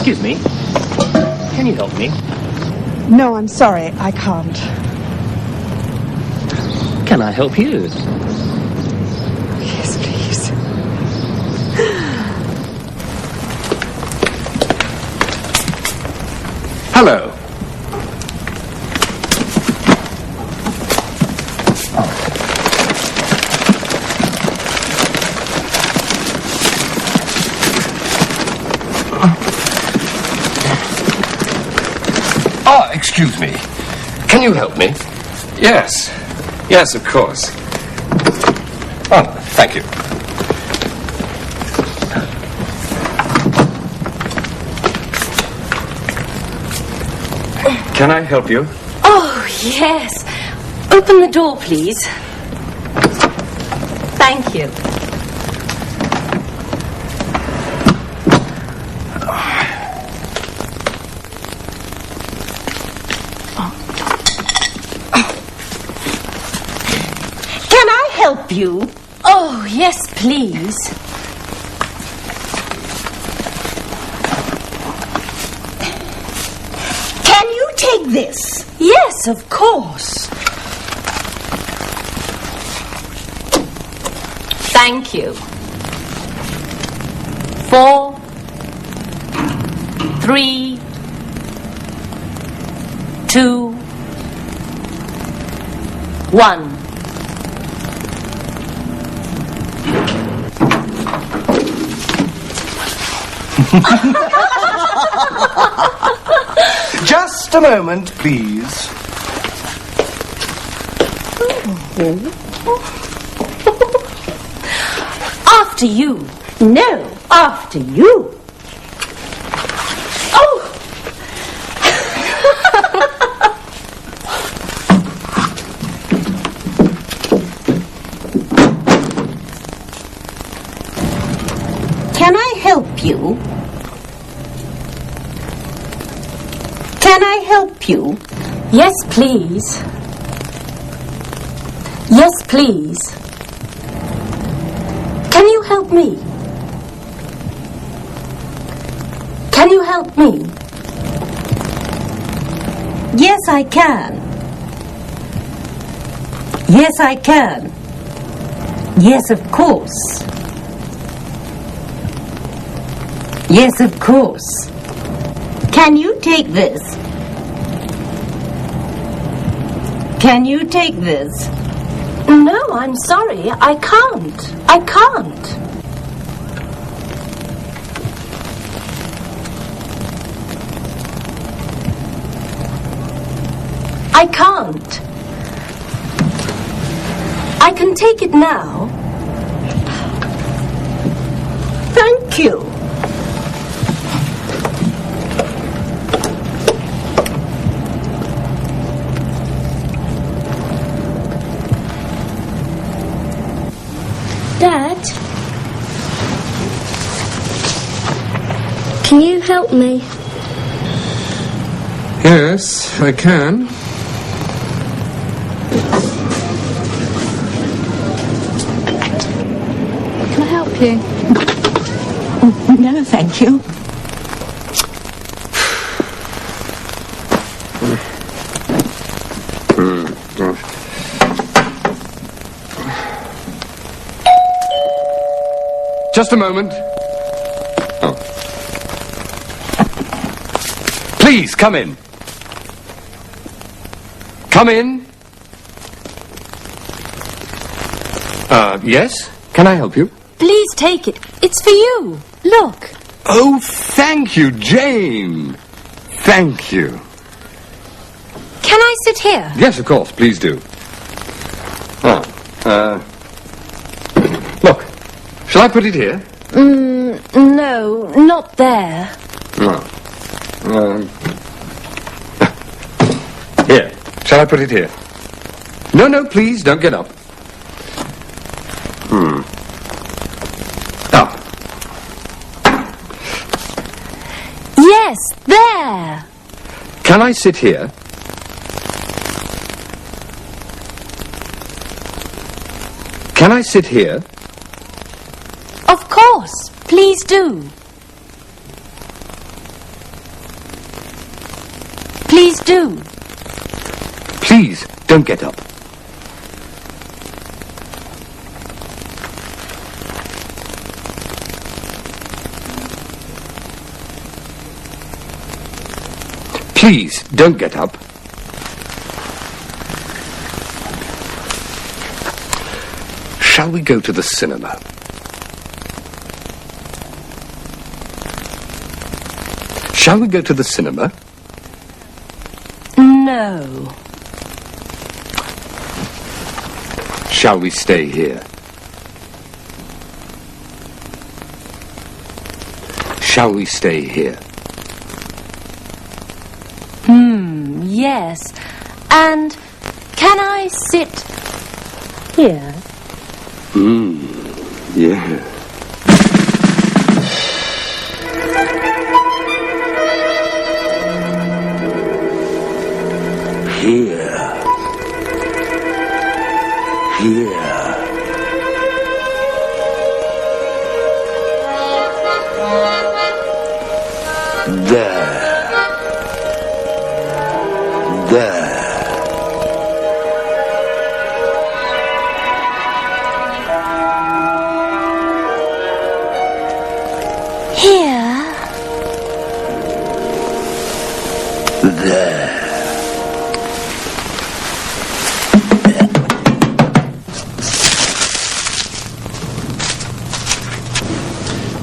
Excuse me. Can you help me? No, I'm sorry. I can't. Can I help you? Yes, please. Hello. Excuse me. Can you help me? Yes. Yes, of course. Oh, thank you. Can I help you? Oh, yes. Open the door, please. Thank you. You? Oh, yes, please. Can you take this? Yes, of course. Thank you. 4, 3, 2, 1. Just a moment, please. After you. No, after you. Oh! Can I help you? Can I help you? Yes, please. Yes, please. Can you help me? Can you help me? Yes, I can. Yes, I can. Yes, of course. Yes, of course. Can you take this? Can you take this? No, I'm sorry. I can't. I can't. I can't. I can take it now. Thank you. Dad? Can you help me? Yes, I can. Can I help you? No, thank you. Just a moment. Oh. Please, come in. Come in. Yes? Can I help you? Please take it. It's for you. Look. Oh, thank you, Jane. Thank you. Can I sit here? Yes, of course, please do. Look, shall I put it here? No, not there. Here, shall I put it here? No, no, please, don't get up. Up. Yes, there. Can I sit here? Can I sit here? Of course. Please do. Please do. Please, don't get up. Please, don't get up. Shall we go to the cinema? Shall we go to the cinema? No. Shall we stay here? Shall we stay here? Yes. And can I sit here? Yeah. Here. Here. There. There. Here? There.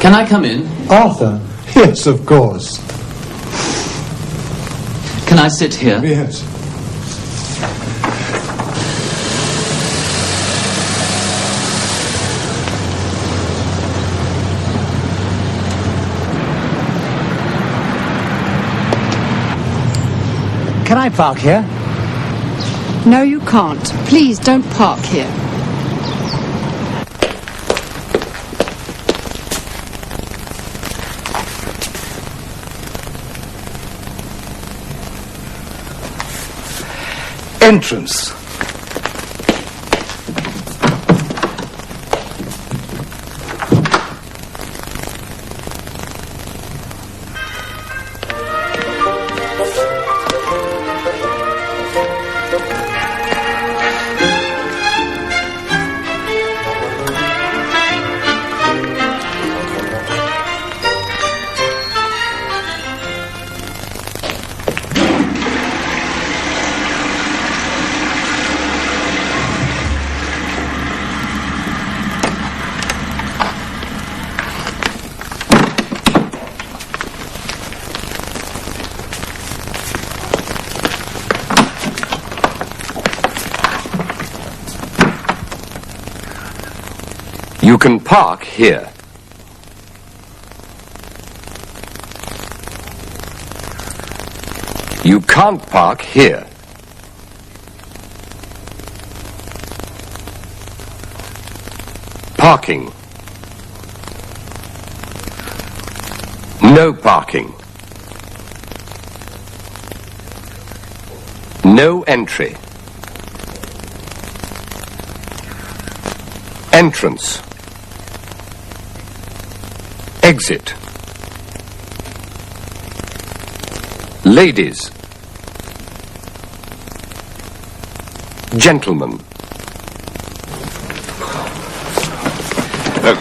Can I come in? Arthur? Yes, of course. Can I sit here? Yes. Can I park here? No, you can't. Please don't park here. Entrance. You can park here. You can't park here. Parking. No parking. No entry. Entrance. Exit. Ladies. Gentlemen.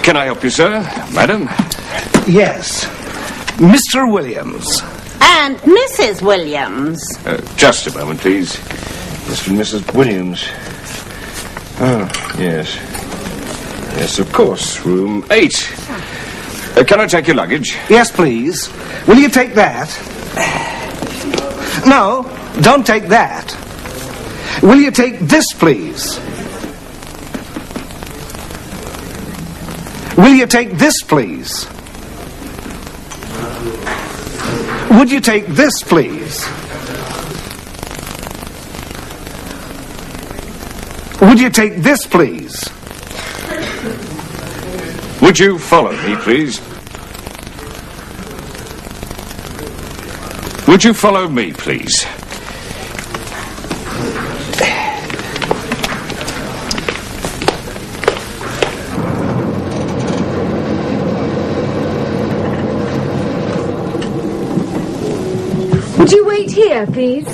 Can I help you, sir? Madam? Yes. Mr. Williams. And Mrs. Williams. Just a moment, please. Mr. and Mrs. Williams. Oh, yes. Yes, of course. Room 8. Can I take your luggage? Yes, please. Will you take that? No, don't take that. Will you take this, please? Will you take this, please? Would you take this, please? Would you take this, please? Would you follow me, please? Would you follow me, please? Would you wait sit here, please?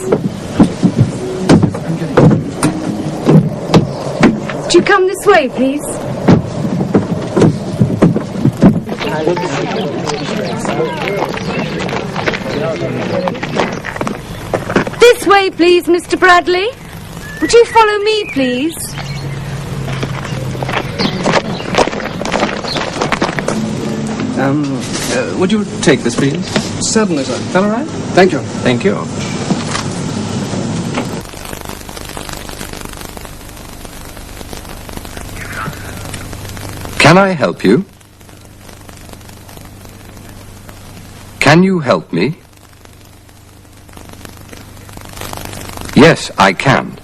Would you come this way, please? This way, please, Mr. Bradley. Would you follow me, please? Would you take this, please? Certainly, sir. Is that all right? Thank you. Thank you. Can I help you? Can you help me? Yes, I can.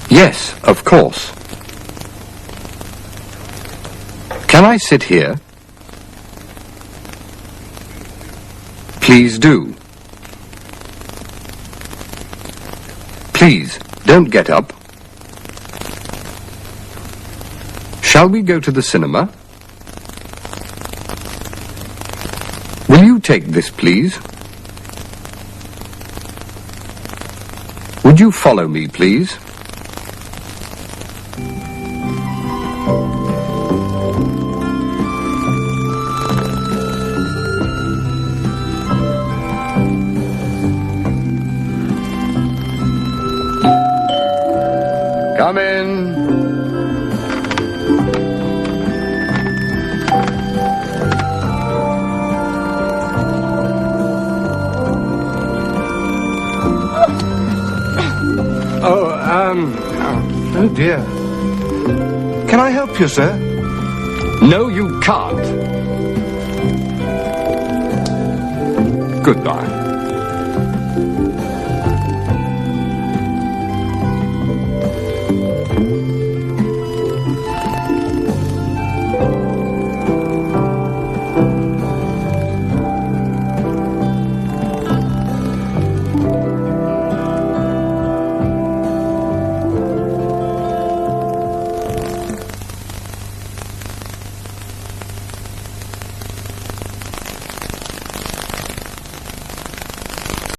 Yes, of course. Can I sit here? Please do. Please, don't get up. Shall we go to the cinema? Will you take this, please? Would you follow me, please? Come in. Oh, dear. Can I help you, sir? No, you can't. Goodbye.